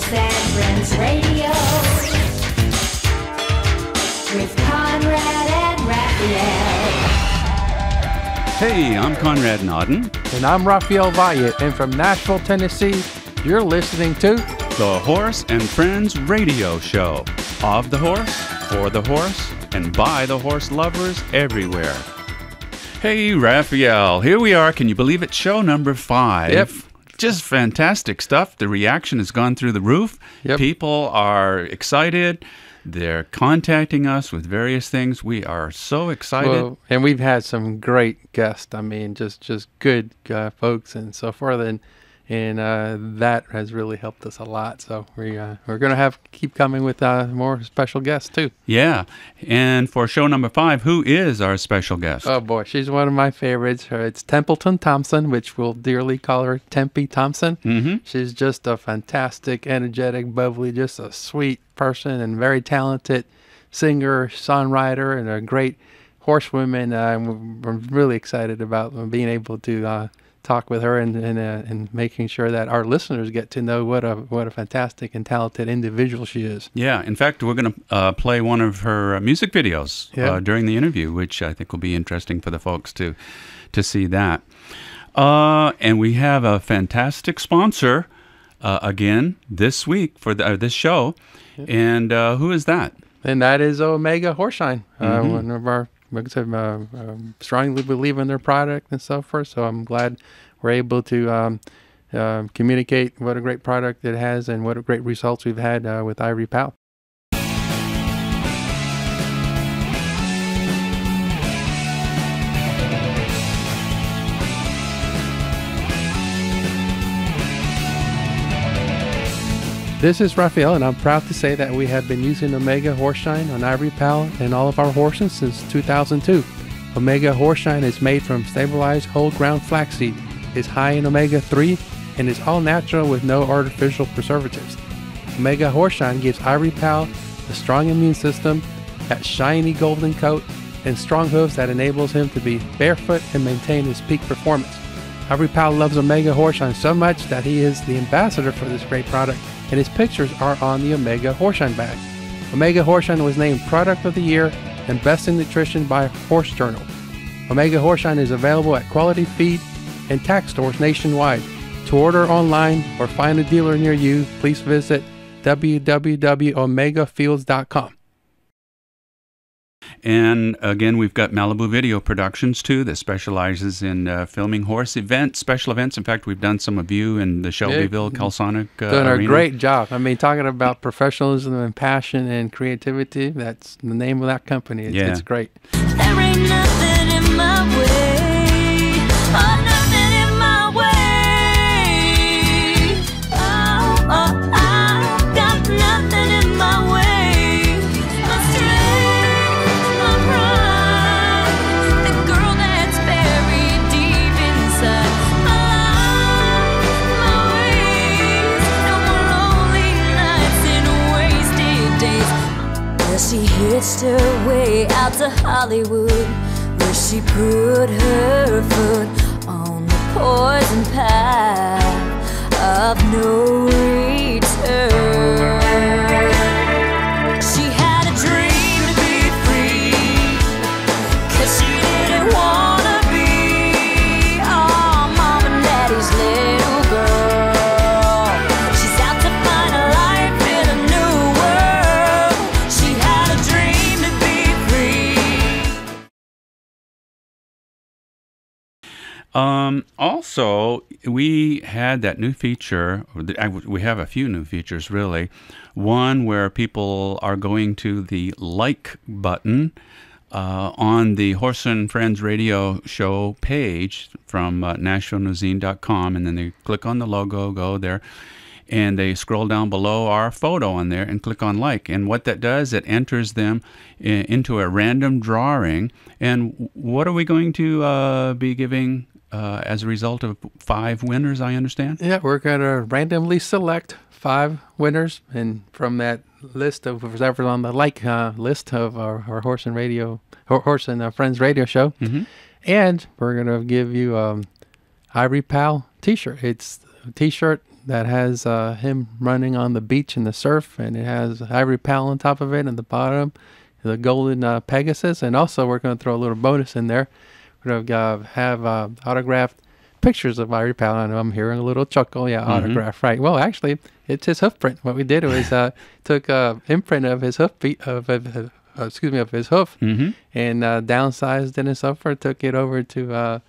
Horse and Friends Radio with Conrad and Raphael. Hey, I'm Conrad Nodden. And I'm Raphael Valle. And from Nashville, Tennessee, you're listening to The Horse and Friends Radio Show. Of the horse, for the horse, and by the horse lovers everywhere. Hey, Raphael, here we are. Can you believe it? Show number 5. Yep. Just fantastic stuff. The reaction has gone through the roof. Yep. People are excited. They're contacting us with various things. We are so excited. Well, and we've had some great guests. I mean, just good folks and so forth. And that has really helped us a lot. So we're going to keep coming with more special guests too. Yeah. And for show number 5, who is our special guest? Oh boy, she's one of my favorites. It's Templeton Thompson, which we'll dearly call her Tempy Thompson. Mm-hmm. She's just a fantastic, energetic, bubbly, just a sweet person and very talented singer, songwriter, and a great horsewoman. We're really excited about being able to talk with her and making sure that our listeners get to know what a fantastic and talented individual she is. Yeah, in fact, we're going to play one of her music videos during the interview, which I think will be interesting for the folks to see that. And we have a fantastic sponsor again this week for this show. Yeah. And who is that? And that is Omega Horseshine, one of our strongly believe in their product and so forth. So I'm glad we're able to communicate what a great product it has and what a great results we've had with Ivory Pal. This is Raphael, and I'm proud to say that we have been using Omega Horseshine on Ivory Pal and all of our horses since 2002. Omega Horseshine is made from stabilized whole ground flaxseed, is high in omega-3, and is all natural with no artificial preservatives. Omega Horseshine gives Ivory Pal a strong immune system, that shiny golden coat, and strong hooves that enables him to be barefoot and maintain his peak performance. Ivory Pal loves Omega Horseshine so much that he is the ambassador for this great product, and his pictures are on the Omega Horseshine bag. Omega Horseshine was named Product of the Year and Best in Nutrition by Horse Journal. Omega Horseshine is available at quality feed and tack stores nationwide. To order online or find a dealer near you, please visit www.omegafields.com. And again, we've got Malibu Video Productions, too, that specializes in filming horse events, special events. In fact, we've done some of you in the Shelbyville Calisonic Done Arena. a great job. I mean, talking about professionalism and passion and creativity, that's the name of that company. It's great. There ain't nothing in my way. Oh, nothing in my way. Oh, I've got nothing in my way. My strength, my pride, the girl that's buried deep inside. My life, my ways, no more lonely nights and wasted days. Well, she hitched her way out to Hollywood, where she put her foot on the poison path of no return. She had a dream to be free, 'cause she didn't wanna be mom and daddy's little girl. She's out to find a life in a new world. She had a dream to be free. Also, we had that new feature, we have a few new features really. One where people are going to the like button on the Horse and Friends Radio Show page from NashvilleNewsZine.com, and then they click on the logo, go there, and they scroll down below our photo on there and click on like. And what that does, it enters them into a random drawing. And what are we going to be giving as a result of 5 winners, I understand? Yeah, we're going to randomly select 5 winners, and from that list of whoever's on the like list of our Horse and Friends Radio Show, and we're going to give you Ivory Pal t-shirt. It's a t-shirt that has him running on the beach in the surf, and it has Ivory Pal on top of it, and the bottom, the golden Pegasus, and also we're going to throw a little bonus in there. We're going to have autographed pictures of Ivory Pal, and I'm hearing a little chuckle. Yeah, autograph, right? Well, actually, it's his hoof print. What we did was took a imprint of his hoof of his hoof, and downsized it and so forth. Took it over to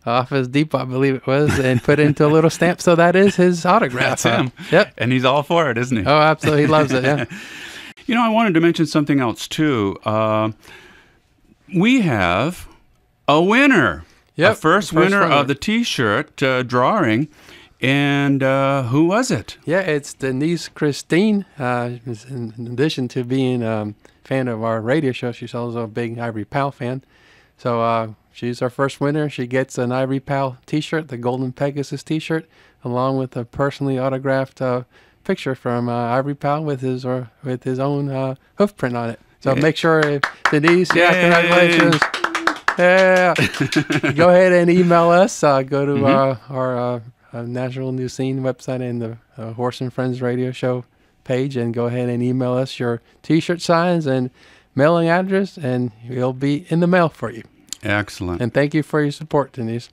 Office Depot, I believe it was, and put it into a little stamp. So that is his autograph. That's him. Yep. And he's all for it, isn't he? Oh, absolutely. He loves it, yeah. You know, I wanted to mention something else, too. We have a winner. Yep. A first winner of the T-shirt drawing. And who was it? Yeah, it's Denise Christine. In addition to being a fan of our radio show, she's also a big Ivory Pal fan. So she's our first winner. She gets an Ivory Pal T-shirt, the Golden Pegasus T-shirt, along with a personally autographed picture from Ivory Pal with his own hoof print on it. So make sure, Denise, congratulations. Yeah. Go ahead and email us. Go to our National News Scene website and the Horse and Friends radio show page, and go ahead and email us your T-shirt signs and mailing address, and it'll be in the mail for you. Excellent. And thank you for your support, Denise.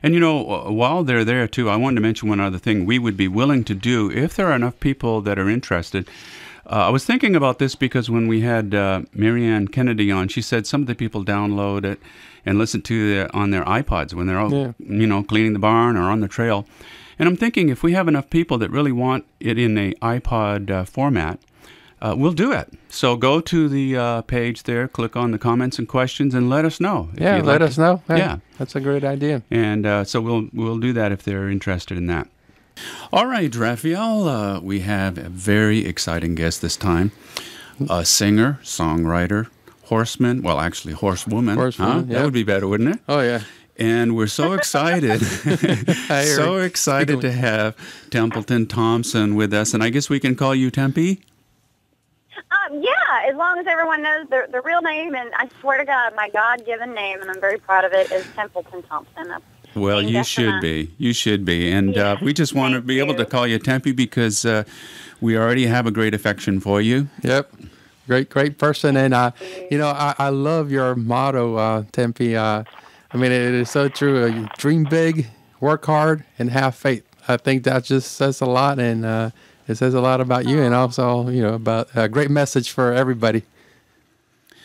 And, you know, while they're there, too, I wanted to mention one other thing we would be willing to do if there are enough people that are interested. I was thinking about this because when we had Marianne Kennedy on, she said some of the people download it and listen to it on their iPods when they're out, cleaning the barn or on the trail. And I'm thinking if we have enough people that really want it in a iPod format, we'll do it. So go to the page there, click on the comments and questions, and let us know. Yeah, let us know. Yeah. That's a great idea. And so we'll do that if they're interested in that. All right, Raphael, we have a very exciting guest this time. A singer, songwriter, horseman, well, actually horsewoman. Horsewoman, That would be better, wouldn't it? Oh, yeah. And we're so excited, to have Templeton Thompson with us. And I guess we can call you Tempe? Yeah, as long as everyone knows the real name, and I swear to God, my God-given name, and I'm very proud of it, is Templeton Thompson. Well, you should be. You should be. And we just want to be able to call you Tempe because we already have a great affection for you. Yep. Great person. And, I love your motto, Tempe. I mean, it is so true. You dream big, work hard, and have faith. I think that just says a lot, and it says a lot about you, and also, about a great message for everybody.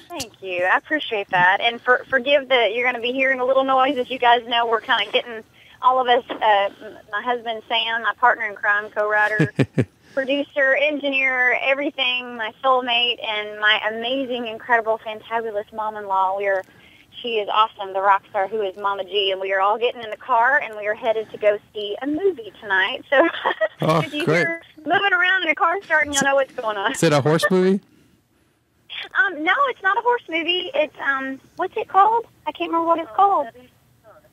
Thank you. I appreciate that. And forgive that you're going to be hearing a little noise. As you guys know, we're kind of getting all of us, my husband Sam, my partner in crime, co-writer, producer, engineer, everything, my soulmate, and my amazing, incredible, fantabulous mom-in-law. She is awesome, the rock star who is Mama G, and we are all getting in the car, and we are headed to go see a movie tonight. So if you hear moving around in a car starting, you'll know what's going on. Is it a horse movie? No, it's not a horse movie. It's, what's it called? I can't remember what it's called.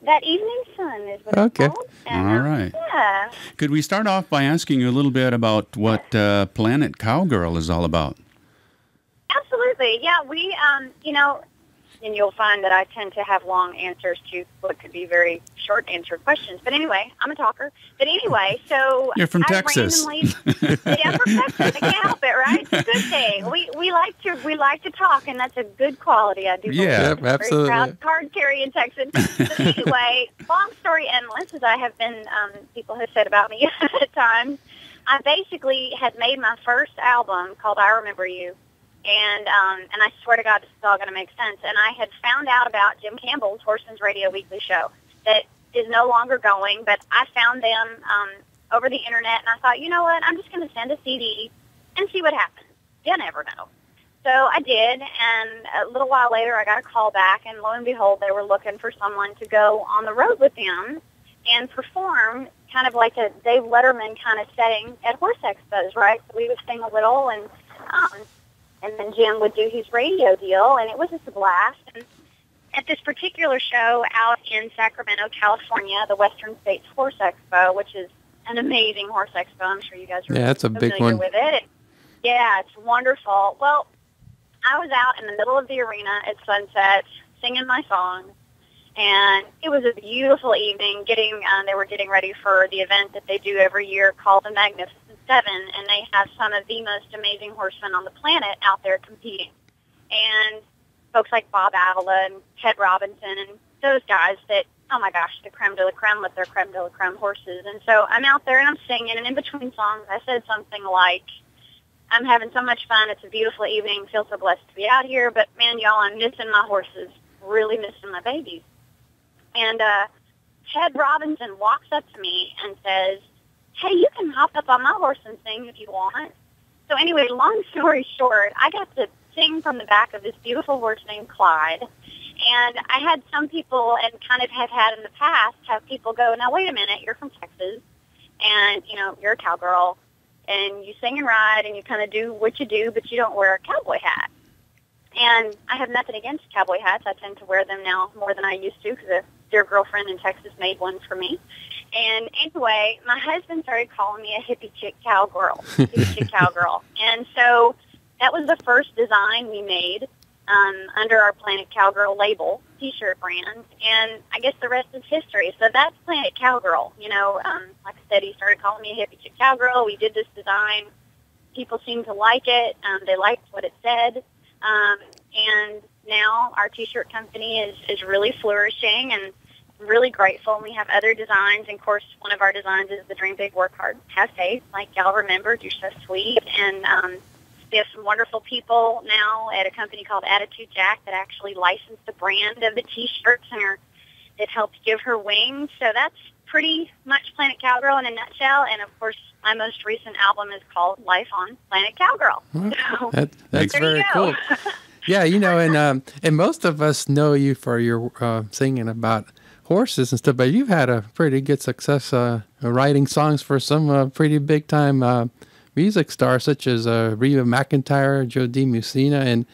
That Evening Sun is what it's called. And, all right. Yeah. Could we start off by asking you a little bit about what Planet Cowgirl is all about? Absolutely. Yeah, we, and you'll find that I tend to have long answers to what could be very short answer questions. But anyway, I'm a talker. But anyway, so you're from Texas. Yeah, I'm from Texas. I can't help it, right? It's a good thing. We like to talk, and that's a good quality. I do. Yeah, yep, absolutely. Very proud card-carrying Texan. But anyway, long story endless, as I have been. People have said about me at times. I basically had made my first album called "I Remember You." And I swear to God, this is all going to make sense. And I had found out about Jim Campbell's Horseman's Radio Weekly Show that is no longer going, but I found them over the Internet, and I thought, you know what, I'm just going to send a CD and see what happens. You never know. So I did, and a little while later I got a call back, and lo and behold, they were looking for someone to go on the road with them and perform kind of like a Dave Letterman kind of setting at horse expos, right? So we would sing a little, and then Jim would do his radio deal, and it was just a blast. And at this particular show out in Sacramento, California, the Western States Horse Expo, which is an amazing horse expo. I'm sure you guys are it's a familiar big one. with it. Yeah, it's wonderful. Well, I was out in the middle of the arena at sunset singing my song, And it was a beautiful evening. They were getting ready for the event that they do every year called the Magnificent Seven, and they have some of the most amazing horsemen on the planet out there competing. And folks like Bob Avila and Ted Robinson and those guys that, oh my gosh, the creme de la creme with their creme de la creme horses. And so I'm out there and I'm singing, and in between songs I said something like, I'm having so much fun. It's a beautiful evening. Feel so blessed to be out here. But, man, y'all, I'm missing my horses, really missing my babies. And Ted Robinson walks up to me and says, hey, you can hop up on my horse and sing if you want. So anyway, long story short, I got to sing from the back of this beautiful horse named Clyde. And I had some people, and kind of have had in the past, have people go, now, wait a minute, you're from Texas, and, you know, you're a cowgirl, and you sing and ride, and you kind of do what you do, but you don't wear a cowboy hat. And I have nothing against cowboy hats. I tend to wear them now more than I used to because a dear girlfriend in Texas made one for me. And anyway, my husband started calling me a hippie chick cowgirl, And so that was the first design we made under our Planet Cowgirl label, T-shirt brand. And I guess the rest is history. So that's Planet Cowgirl. You know, like I said, he started calling me a hippie chick cowgirl. We did this design. People seemed to like it. They liked what it said. And now our T-shirt company is really flourishing and really grateful. And we have other designs. And, of course, one of our designs is the Dream Big, Work Hard, Have Faith. Like y'all remembered, you're so sweet. And we have some wonderful people now at a company called Attitude Jack that actually licensed the brand of the T-shirts and it helped give her wings. So that's pretty much Planet Cowgirl in a nutshell. And, of course, my most recent album is called Life on Planet Cowgirl. Well, So that's there very you go. cool. Yeah, you know, and most of us know you for your singing about horses and stuff, but you've had a pretty good success writing songs for some pretty big time music stars such as Reba McEntire, Joe DiMucina, and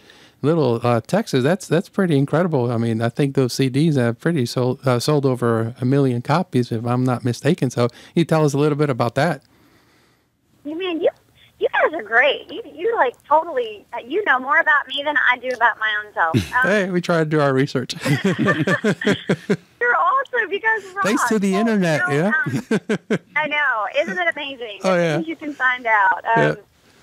Little Texas. That's pretty incredible. I mean, I think those CDs have pretty sold over 1 million copies, if I'm not mistaken. So, you tell us a little bit about that. Man, you guys are great. You like totally, you know more about me than I do about my own self. Hey, we try to do our research. You're awesome. You guys rock. Thanks to the internet, yeah. I know. Isn't it amazing? Oh, yeah. Things you can find out. Yeah.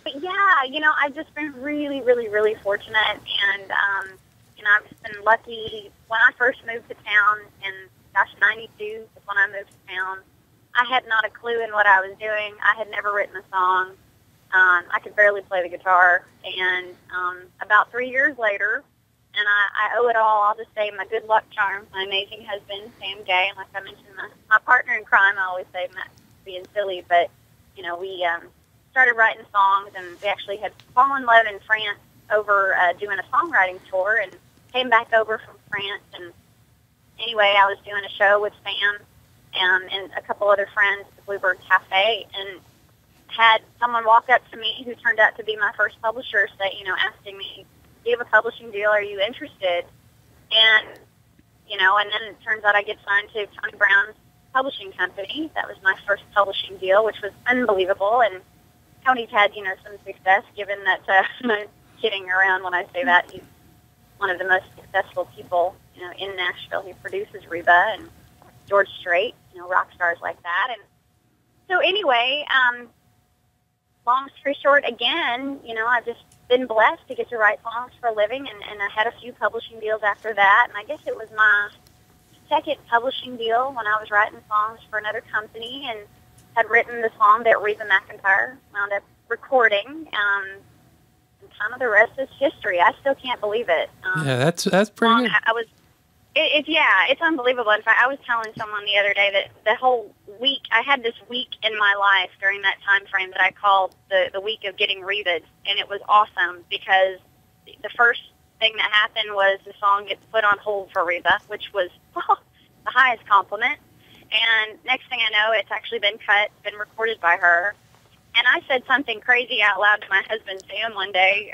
But yeah, you know, I've just been really, really, really fortunate, and you know, I've just been lucky. When I first moved to town in, gosh, 92 is when I moved to town, I had not a clue in what I was doing. I had never written a song. I could barely play the guitar, and about 3 years later, and I owe it all, I'll just say, my good luck charm, my amazing husband, Sam Gay, and like I mentioned, my partner in crime. I always say Matt being silly, but, you know, we started writing songs, and we actually had fallen in love in France over doing a songwriting tour, and came back over from France, and anyway, I was doing a show with Sam and a couple other friends at the Bluebird Cafe, and had someone walk up to me who turned out to be my first publisher, say, you know, asking me, do you have a publishing deal? Are you interested? And, you know, and then it turns out I get signed to Tony Brown's publishing company. That was my first publishing deal, which was unbelievable. And Tony's had, you know, some success, given that, I'm kidding around when I say that. He's one of the most successful people, you know, in Nashville. He produces Reba and George Strait, you know, rock stars like that. And so anyway, long story short, again, you know, I've just been blessed to get to write songs for a living, and I had a few publishing deals after that, and I guess it was my second publishing deal when I was writing songs for another company, and had written the song that Reba McEntire wound up recording, and kind of the rest is history. I still can't believe it. Yeah, that's pretty good. It's unbelievable. In fact, I was telling someone the other day that the whole week, I had this week in my life during that time frame that I called the week of getting Reba'd, and it was awesome because the first thing that happened was the song gets put on hold for Reba, which was the highest compliment. And next thing I know, it's actually been cut, been recorded by her. And I said something crazy out loud to my husband, Sam, one day.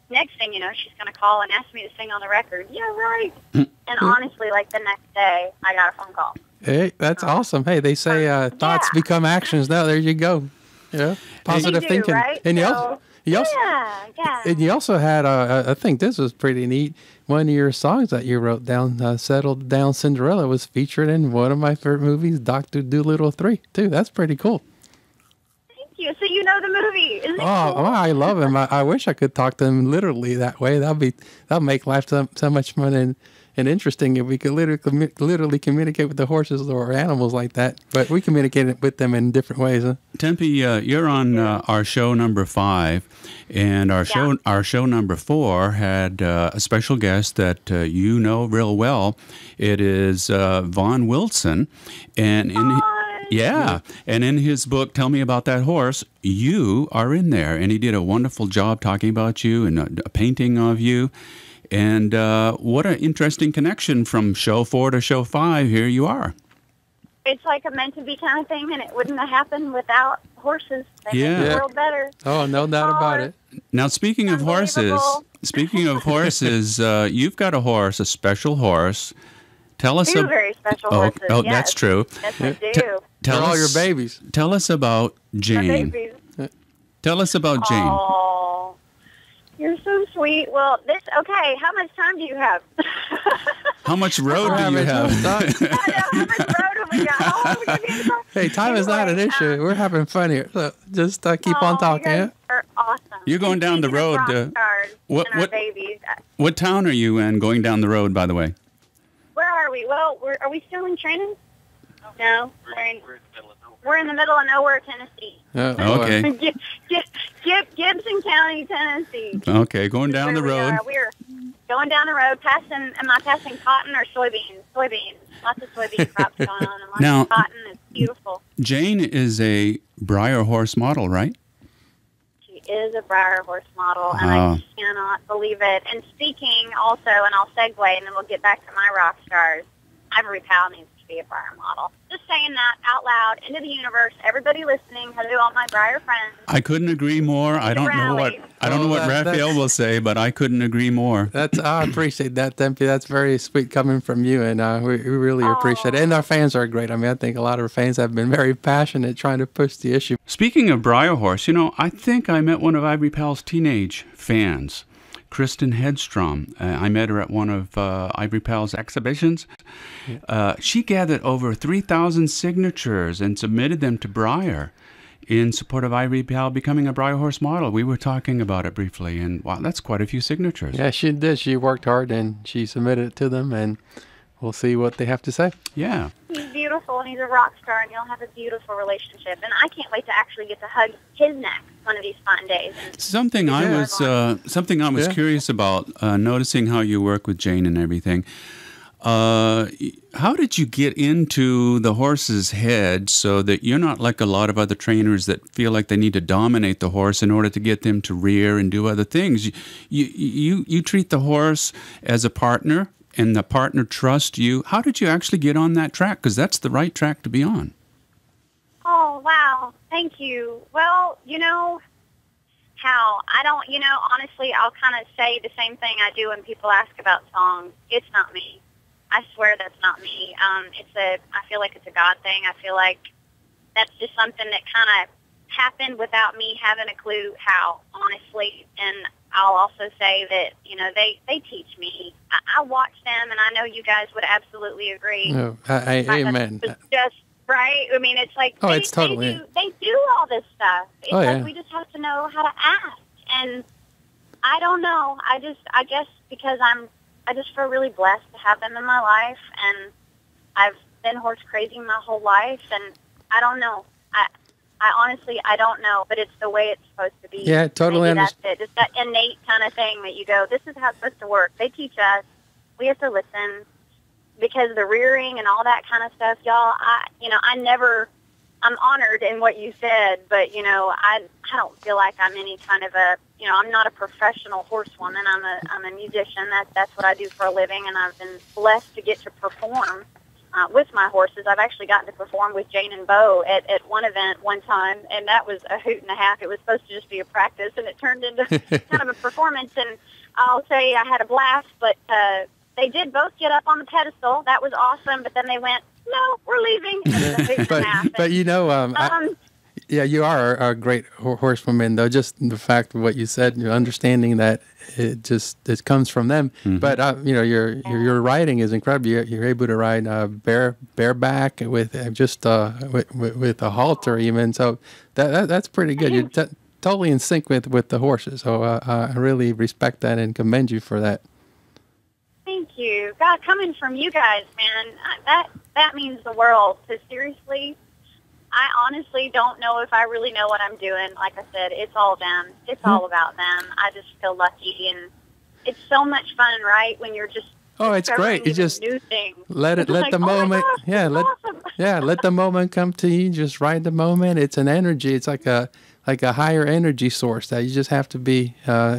Next thing you know, she's going to call and ask me to sing on the record. Yeah, right. And honestly, like the next day, I got a phone call. Hey, that's awesome. Hey, they say thoughts become actions. Now, there you go. Yeah, positive do, thinking. Right? And so, You also, Yeah. and you also had, I think this was pretty neat. One of your songs that you wrote down, "Settled Down Cinderella," was featured in one of my favorite movies, Dr. Dolittle 3, too. That's pretty cool. Thank you. So you know the movie. Isn't it Oh, cool? I love him. I wish I could talk to him literally that way. That'll make life so much fun and interesting if we could literally communicate with the horses or animals like that. But we communicate with them in different ways. Huh? Tempe, you're on our show number 5, and our show number 4 had a special guest that you know real well. It is Vaughn Wilson, and and in his book, Tell Me About That Horse, you are in there, and he did a wonderful job talking about you and a painting of you. And what an interesting connection from show 4 to show 5. Here you are. It's like a meant to be kind of thing, and it wouldn't have happened without horses. They Yeah. make the world better. Oh, no doubt about it. Now, speaking of horses, you've got a horse, a special horse. Tell us Two very special horses. Oh, yes. that's true. Yes, I do. They're all your babies. Tell us about My Jane. babies. Tell us about Jane. Oh, you're so sweet. Well, okay, how much time do you have? How much road do you have? I know, how much road have we got? How long are we going to be in the car? Hey, time is not an Anyway, issue. We're having fun here. So just keep on talking. You Yeah? guys are awesome. You're going down the Speaking of road, rock stars what- and our what- babies. What town are you in going down the road, by the way? Where are we? Well, are we still in training? No. We're in the middle of nowhere, Tennessee. Okay. Gibson County, Tennessee. Okay, going down the Where we road. are. We're going down the road, am I passing cotton or soybeans? Soybeans. Lots of soybean crops going on, and lots Now- of cotton. It's beautiful. Jane is a Breyer horse model, right? She is a Breyer horse model, and Wow. I cannot believe it. And speaking also, and I'll segue, and then we'll get back to my rock stars, Ivory Powell needs to be a Breyer model. Just saying that out loud into the universe. Everybody listening, hello, all my Breyer friends. I couldn't agree more. I don't know what Raphael will say, but I couldn't agree more. I appreciate that, Tempe. That's very sweet coming from you, and we really appreciate it. And our fans are great. I mean, I think a lot of our fans have been very passionate trying to push the issue. Speaking of Breyer horse, I think I met one of Ivory Powell's teenage fans, Kristen Hedstrom. I met her at one of Ivory Powell's exhibitions. She gathered over 3,000 signatures and submitted them to Breyer in support of Ivory Powell becoming a Breyer horse model. We were talking about it briefly, and wow, that's quite a few signatures. Yeah, she did. She worked hard, and she submitted it to them, and we'll see what they have to say. Yeah. He's beautiful, and he's a rock star, and you'll have a beautiful relationship. And I can't wait to actually get to hug his neck one of these fine days. Something I was curious about, noticing how you work with Jane and everything. How did you get into the horse's head so that you're not like a lot of other trainers that feel like they need to dominate the horse in order to get them to rear and do other things? You treat the horse as a partner, and the partner trusts you. How did you actually get on that track? Because that's the right track to be on. Oh, wow. Thank you. Well, honestly, I'll kind of say the same thing I do when people ask about songs. It's not me. I swear that's not me. I feel like it's a God thing. I feel like that's just something that kind of happened without me having a clue how, honestly. And I'll also say that, they teach me. I watch them, and I know you guys would absolutely agree. No, amen. It's just, right? I mean, it's like it's totally. they do all this stuff. It's like we just have to know how to ask. And I don't know. I guess because I just feel really blessed to have them in my life, and I've been horse crazy my whole life, and I don't know. I honestly, I don't know, but it's the way it's supposed to be. Yeah, totally understand. That's it. Just that innate kind of thing that you go, this is how it's supposed to work. They teach us. We have to listen because the rearing and all that kind of stuff, y'all, I'm honored in what you said, but, I don't feel like I'm any kind of I'm not a professional horsewoman. I'm a musician. That's what I do for a living, and I've been blessed to get to perform with my horses. I've actually gotten to perform with Jane and Bo at one event one time, and that was a hoot and a half. It was supposed to just be a practice, and it turned into kind of a performance, and I'll say I had a blast, but they did both get up on the pedestal. That was awesome, but then they went, no, we're leaving. And it was a hoot and a half. But Yeah, you are a great horsewoman, though. Just the fact of what you said, you're understanding that it comes from them. But your riding is incredible. You're able to ride bareback with with a halter even. So that's pretty good. You're totally in sync with the horses. So I really respect that and commend you for that. Thank you. God, coming from you guys, man, that means the world. So seriously, I honestly don't know if I really know what I'm doing. Like I said, it's all them. It's all about them. I just feel lucky, and it's so much fun, right? When you're just it's great. You just new thing. Let the moment, let the moment come to you. Just ride the moment. It's an energy. It's like a higher energy source that you just have to be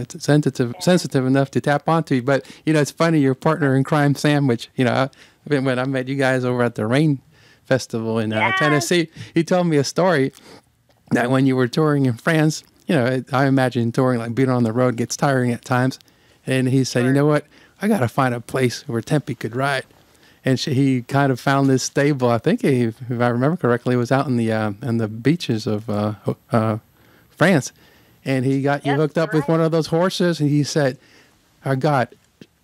sensitive enough to tap onto. But it's funny. Your partner in crime, Sam, which when I met you guys over at the Rain Festival in Tennessee, he told me a story that when you were touring in France, I imagine touring, like being on the road, gets tiring at times. And he said, you know what, I got to find a place where Tempe could ride. And he kind of found this stable. I think, if I remember correctly, it was out in the beaches of France. And he got you hooked up with one of those horses. And he said, oh God,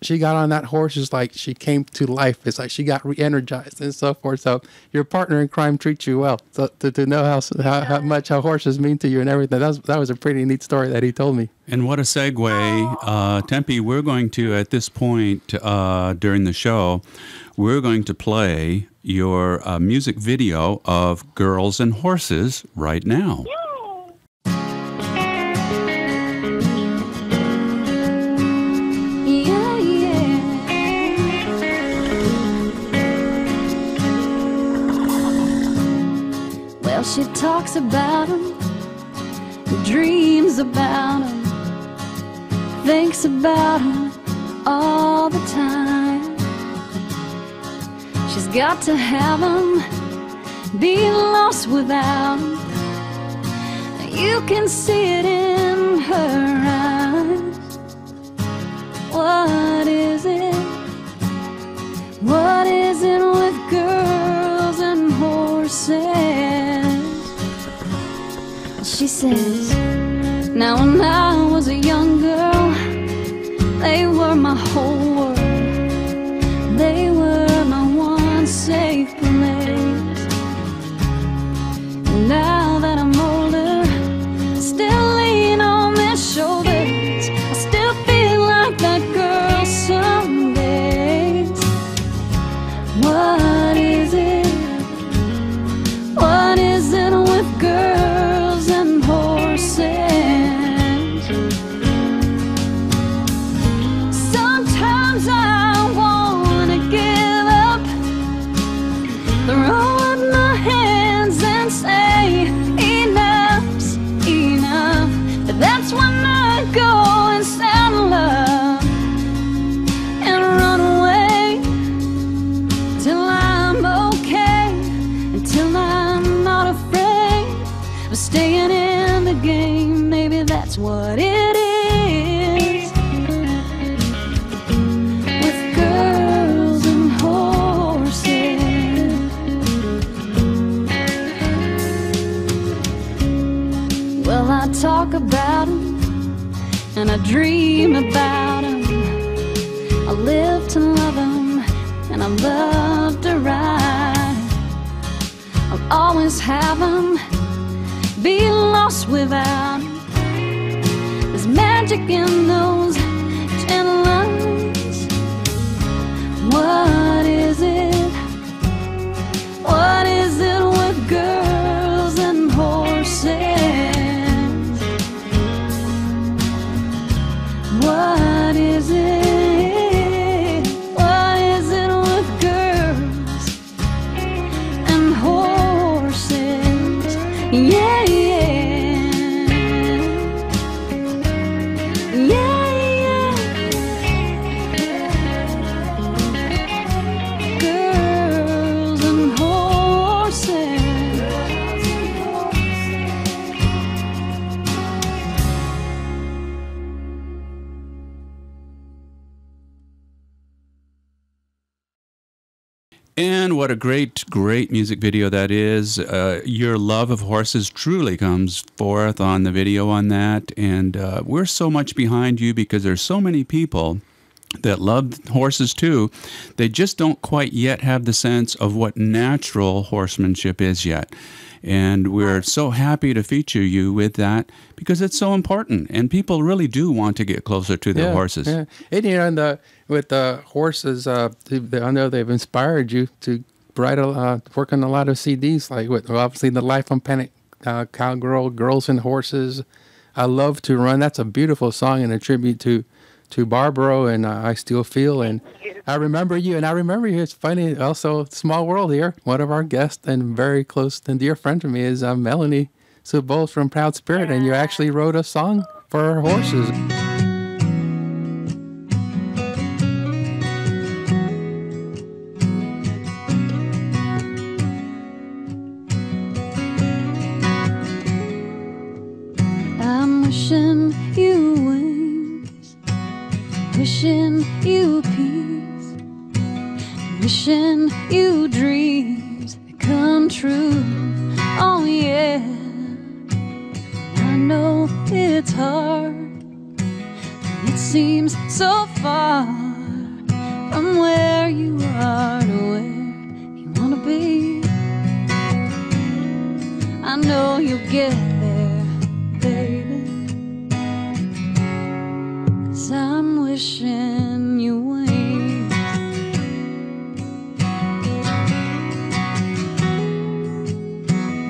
she got on that horse, is like she came to life. It's like she got re-energized and so forth. So your partner in crime treats you well. So to know how much horses mean to you and everything, that was a pretty neat story that he told me. And what a segue. Tempe, we're going to, at this point during the show, we're going to play your music video of Girls and Horses right now. She talks about him, dreams about him, thinks about him all the time. She's got to have him, be lost without him. You can see it in her eyes. What is it? What is it with girls and horses? She says, now when I was a young girl, they were my whole world. They were my one safe place. And now that I'm older, I still lean on their shoulders. I still feel like that girl some days. What is it? What is it with girls and horses? Sometimes I wanna give up, throw up my hands and say enough's enough. But that's when I go and saddle up and run away till I'm okay, until I'm not afraid of staying in the game. Maybe that's what it is with girls and horses. Well, I talk about them and I dream about them. I live to love them and I love to ride. I'll always have them, be lost without him. There's magic in those gentle lines. What is it? What is it with girls and horses? What is it? What is it with girls and horses? Yeah, yeah, yeah, yeah. Girls and horses. And what a great, great music video that is. Your love of horses truly comes forth on the video on that. And we're so much behind you because there's so many people that love horses too. They just don't quite yet have the sense of what natural horsemanship is yet. And we're so happy to feature you with that because it's so important. And people really do want to get closer to their horses. Yeah. And with the horses, I know they've inspired you to write work on a lot of CDs, like obviously the Life on Planet Cowgirl, Girls and Horses. I Love to Run. That's a beautiful song and a tribute to Barbaro and I Still Feel. And I remember you. It's funny, also, small world here. One of our guests and very close and dear friend to me is Melanie Subol from Proud Spirit. And you actually wrote a song for her horses. I'm wishing you wings, wishing you peace, wishing you dreams that come true. Oh yeah, I know it's hard, it seems so far from where you are to where you wanna be. I know you'll get there, baby, 'cause I'm wishing you wings.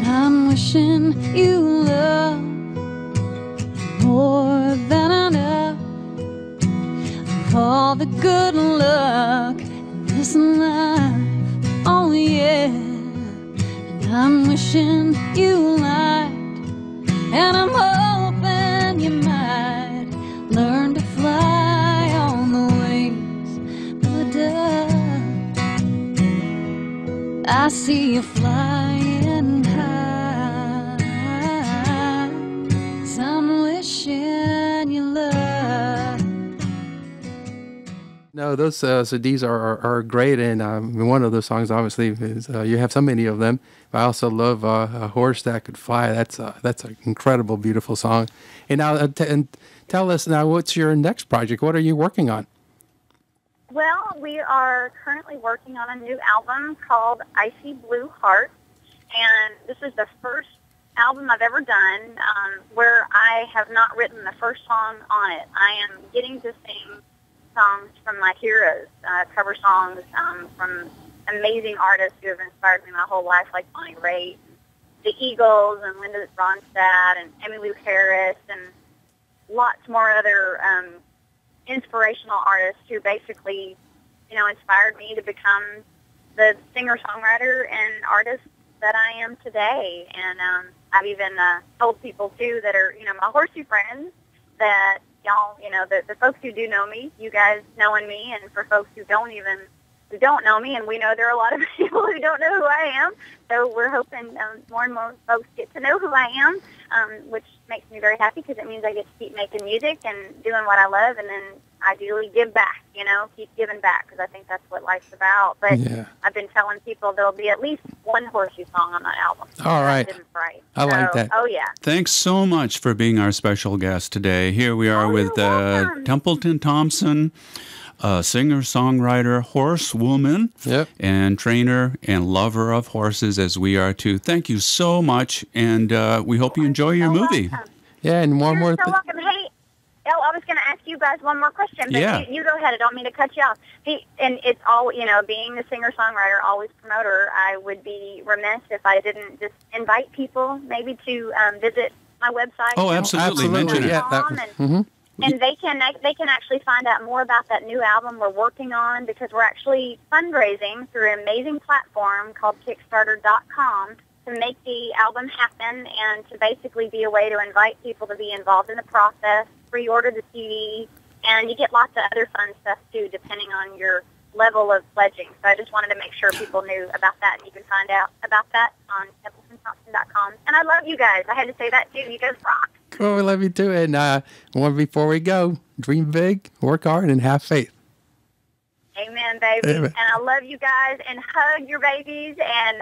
I'm wishing you love more than enough of all the good luck in this life. Oh yeah, and I'm wishing you light, and I'm hoping you might learn to fly on the wings of a dove. I see you flying high, 'cause I'm wishing you love. No, those CDs are great, and one of those songs obviously is you have so many of them. I also love A Horse That Could Fly. That's an incredible, beautiful song. And now, and tell us now, what's your next project? What are you working on? Well, we are currently working on a new album called Icy Blue Heart, and this is the first album I've ever done where I have not written the first song on it. I am getting to sing songs from my heroes, cover songs from amazing artists who have inspired me my whole life, like Bonnie Raitt, the Eagles, and Linda Ronstadt, and Emmylou Harris, and lots more other inspirational artists who basically, inspired me to become the singer-songwriter and artist that I am today. And I've even told people, too, that are, my horsey friends, that y'all, the folks who do know me, you guys knowing me, and for folks who don't know me, and we know there are a lot of people who don't know who I am, so we're hoping more and more folks get to know who I am, which makes me very happy because it means I get to keep making music and doing what I love, and then ideally give back, keep giving back, because I think that's what life's about. But yeah. I've been telling people there'll be at least one horsey song on that album. All right. I like that. Oh, yeah. Thanks so much for being our special guest today. Here we are with Templeton Thompson, singer-songwriter, horsewoman, and trainer and lover of horses, as we are too. Thank you so much, and we hope you enjoy your movie. Welcome. Yeah, and one more thing. Welcome. Hey, I was going to ask you guys one more question, but you go ahead. I don't mean to cut you off. And it's all, being the singer-songwriter, always promoter, I would be remiss if I didn't just invite people maybe to visit my website. Oh, absolutely. Mention it. Yeah, and they can actually find out more about that new album we're working on, because we're actually fundraising through an amazing platform called Kickstarter.com to make the album happen, and to basically be a way to invite people to be involved in the process, pre-order the CD, and you get lots of other fun stuff too, depending on your level of pledging. So I just wanted to make sure people knew about that, and you can find out about that on TempletonThompson.com. And I love you guys. I had to say that too. You guys rock. Cool, we love you too. And before we go, dream big, work hard, and have faith. Amen, baby. Amen. And I love you guys, and hug your babies, and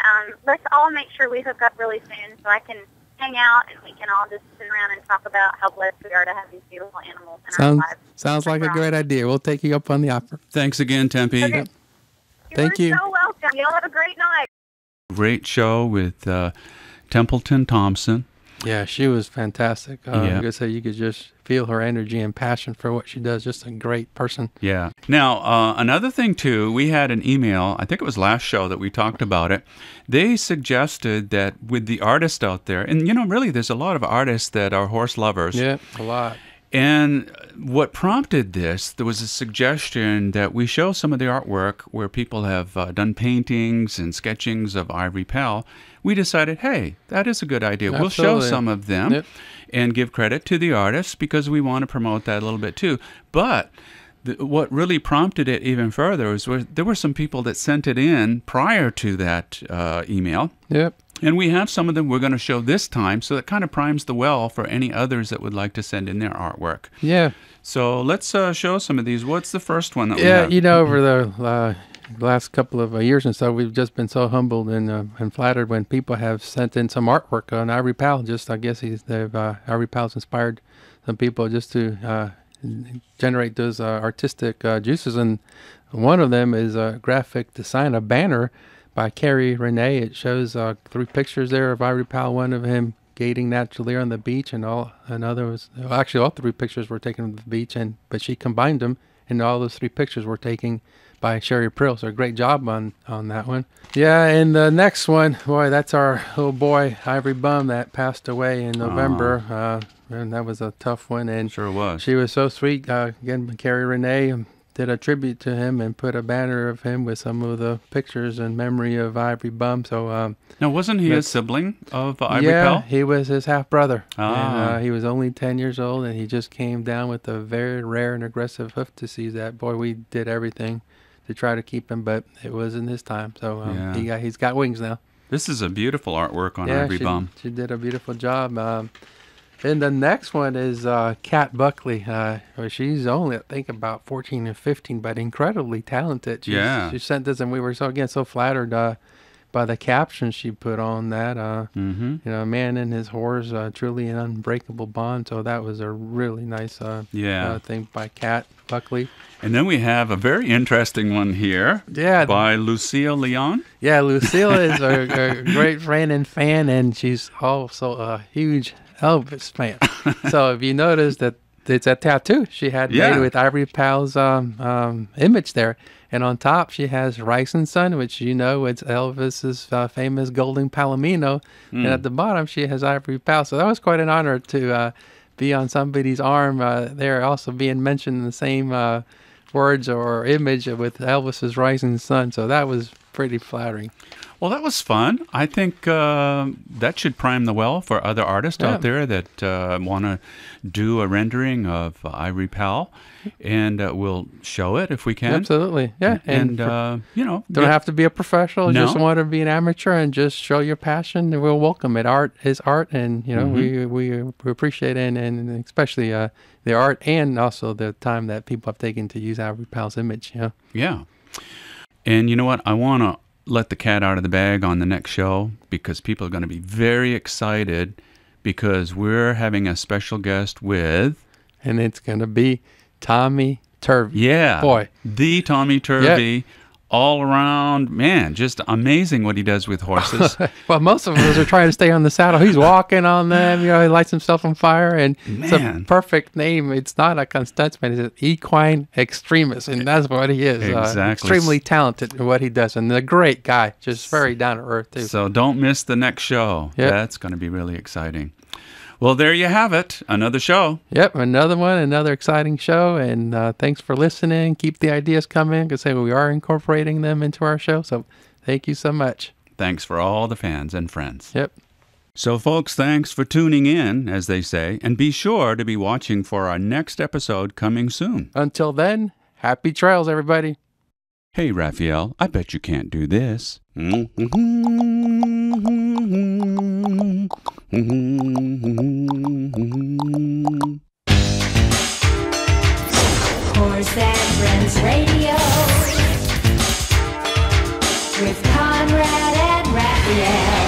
let's all make sure we hook up really soon so I can hang out and we can all just sit around and talk about how blessed we are to have these beautiful animals in our lives. Sounds like a great idea. We'll take you up on the offer. Thanks again, Tempe. Okay. Thank you. You're so welcome. Y'all have a great night. Great show with Templeton Thompson. Yeah, she was fantastic. Yeah. Like I said, you could just feel her energy and passion for what she does. Just a great person. Yeah. Now, another thing, too, we had an email, I think it was last show that we talked about it. They suggested that with the artists out there, and, really, there's a lot of artists that are horse lovers. Yeah, a lot. And what prompted this, there was a suggestion that we show some of the artwork where people have done paintings and sketchings of Ivory Pal. We decided, hey, that is a good idea. Absolutely. We'll show some of them. Yep. And give credit to the artists because we want to promote that a little bit too. But what really prompted it even further was there were some people that sent it in prior to that email. Yep. And we have some of them we're going to show this time, so that kind of primes the well for any others that would like to send in their artwork. Yeah. So let's show some of these. What's the first one that we have? Over the last couple of years and so, we've just been so humbled and flattered when people have sent in some artwork on Ivory Pal. Just, I guess Ivory Pal's inspired some people just to generate those artistic juices. And one of them is a graphic design, a banner by Carrie Renee. It shows 3 pictures there of Ivory Pal, one of him skating naturally on the beach, and all 3 pictures were taken on the beach, but she combined them, and all those 3 pictures were taken by Sherry Prill. So great job on that one. Yeah, and the next one, boy, that's our little boy Ivory Bum that passed away in November. And that was a tough one. And Sure was. she was so sweet. Again, Carrie Renee did a tribute to him and put a banner of him with some of the pictures in memory of Ivory Bum. So Now, wasn't he a sibling of Ivory yeah, Pal? he was his half brother. Ah. And he was only 10 years old, and he just came down with a very rare and aggressive hoof disease. That boy, we did everything to try to keep him, but it wasn't his time. So he's got wings now. This is a beautiful artwork on Ivory Bum. She did a beautiful job. And the next one is Kat Buckley. She's only, I think, about 14 or 15, but incredibly talented. She sent this, and we were so flattered by the caption she put on that. A man and his horse, truly an unbreakable bond. So that was a really nice thing by Kat Buckley. And then we have a very interesting one here by Lucille Leon. Yeah, Lucille is a great friend and fan, and she's also a huge Elvis fan. So if you notice that it's a tattoo she had made with Ivory Pal's image there. And on top, she has Rice and Son, which it's Elvis's famous golden palomino. And at the bottom, she has Ivory Pal. So that was quite an honor to be on somebody's arm there, also being mentioned in the same words or image with Elvis's Rice and Son. So that was pretty flattering. Well, that was fun. I think that should prime the well for other artists out there that want to do a rendering of Ivory Pal, and we'll show it if we can. Absolutely, yeah. And don't have to be a professional. No. Just want to be an amateur and just show your passion, and we'll welcome it. Art is art, and we appreciate it, and especially the art, and also the time that people have taken to use Ivory Pal's image. Yeah. And you know what? I want to let the cat out of the bag on the next show because people are going to be very excited because we're having a special guest with... And it's going to be Tommy Turvey. Yeah. Boy. The Tommy Turvey. Yep. All around, man, just amazing what he does with horses. Well, most of us are trying to stay on the saddle. He's walking on them. He lights himself on fire. And it's a perfect name. It's not a stuntman. It's an equine extremist. And that's what he is. Exactly. Extremely talented in what he does. And a great guy. Just very down to earth, too. So don't miss the next show. Yep. That's going to be really exciting. Well, there you have it. Another show. Yep, another one, another exciting show. And thanks for listening. Keep the ideas coming. Because we are incorporating them into our show. So thank you so much. Thanks for all the fans and friends. Yep. So, folks, thanks for tuning in, as they say. And be sure to be watching for our next episode coming soon. Until then, happy trails, everybody. Hey, Raphael, I bet you can't do this. Horse and Friends Radio. with Conrad and Raphael.